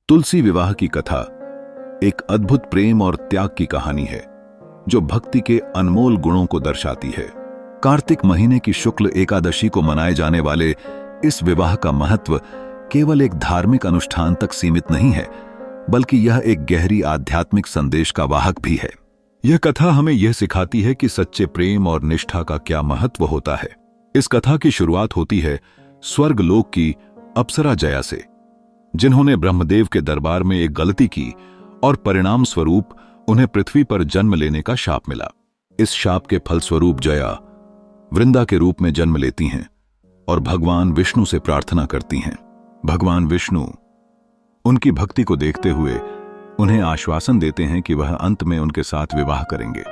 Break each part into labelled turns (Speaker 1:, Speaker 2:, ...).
Speaker 1: तुलसी विवाह की कथा एक अद्भुत प्रेम और त्याग की कहानी है जो भक्ति के अनमोल गुणों को दर्शाती है। कार्तिक महीने की शुक्ल एकादशी को मनाए जाने वाले इस विवाह का महत्व केवल एक धार्मिक अनुष्ठान तक सीमित नहीं है, बल्कि यह एक गहरी आध्यात्मिक संदेश का वाहक भी है। यह कथा हमें यह सिखाती है कि सच्चे प्रेम और निष्ठा का क्या महत्व होता है। इस कथा की शुरुआत होती है स्वर्गलोक की अप्सरा जया से, जिन्होंने ब्रह्मदेव के दरबार में एक गलती की और परिणाम स्वरूप उन्हें पृथ्वी पर जन्म लेने का शाप मिला। इस शाप के फलस्वरूप जया वृंदा के रूप में जन्म लेती हैं और भगवान विष्णु से प्रार्थना करती हैं। भगवान विष्णु उनकी भक्ति को देखते हुए उन्हें आश्वासन देते हैं कि वह अंत में उनके साथ विवाह करेंगे।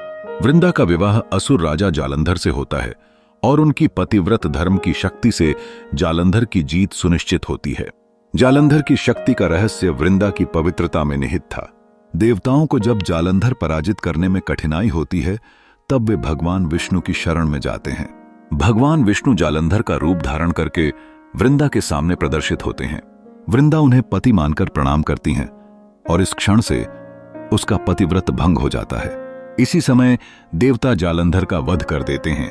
Speaker 1: वृंदा का विवाह असुर राजा जालंधर से होता है और उनकी पतिव्रत धर्म की शक्ति से जालंधर की जीत सुनिश्चित होती है। जालंधर की शक्ति का रहस्य वृंदा की पवित्रता में निहित था। देवताओं को जब जालंधर पराजित करने में कठिनाई होती है, तब वे भगवान विष्णु की शरण में जाते हैं। भगवान विष्णु जालंधर का रूप धारण करके वृंदा के सामने प्रदर्शित होते हैं। वृंदा उन्हें पति मानकर प्रणाम करती हैं और इस क्षण से उसका पतिव्रत भंग हो जाता है। इसी समय देवता जालंधर का वध कर देते हैं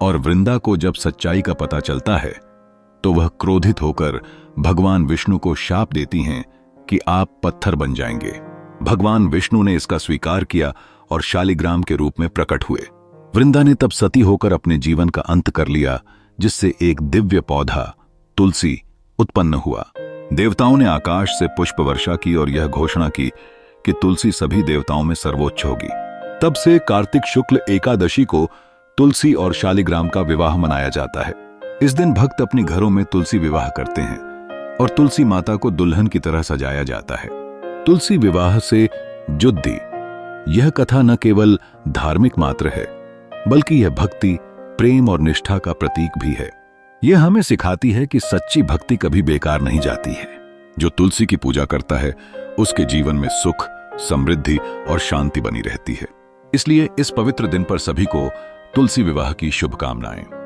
Speaker 1: और वृंदा को जब सच्चाई का पता चलता है तो वह क्रोधित होकर भगवान विष्णु को शाप देती हैं कि आप पत्थर बन जाएंगे। भगवान विष्णु ने इसका स्वीकार किया और शालिग्राम के रूप में प्रकट हुए। वृंदा ने तब सती होकर अपने जीवन का अंत कर लिया, जिससे एक दिव्य पौधा तुलसी उत्पन्न हुआ। देवताओं ने आकाश से पुष्प वर्षा की और यह घोषणा की कि तुलसी सभी देवताओं में सर्वोच्च होगी। तब से कार्तिक शुक्ल एकादशी को तुलसी और शालिग्राम का विवाह मनाया जाता है। इस दिन भक्त अपने घरों में तुलसी विवाह करते हैं और तुलसी माता को दुल्हन की तरह सजाया जाता है। तुलसी विवाह से जुद्दी यह कथा न केवल धार्मिक मात्र है, बल्कि यह भक्ति, प्रेम और निष्ठा का प्रतीक भी है। यह हमें सिखाती है कि सच्ची भक्ति कभी बेकार नहीं जाती है। जो तुलसी की पूजा करता है उसके जीवन में सुख, समृद्धि और शांति बनी रहती है। इसलिए इस पवित्र दिन पर सभी को तुलसी विवाह की शुभकामनाएं।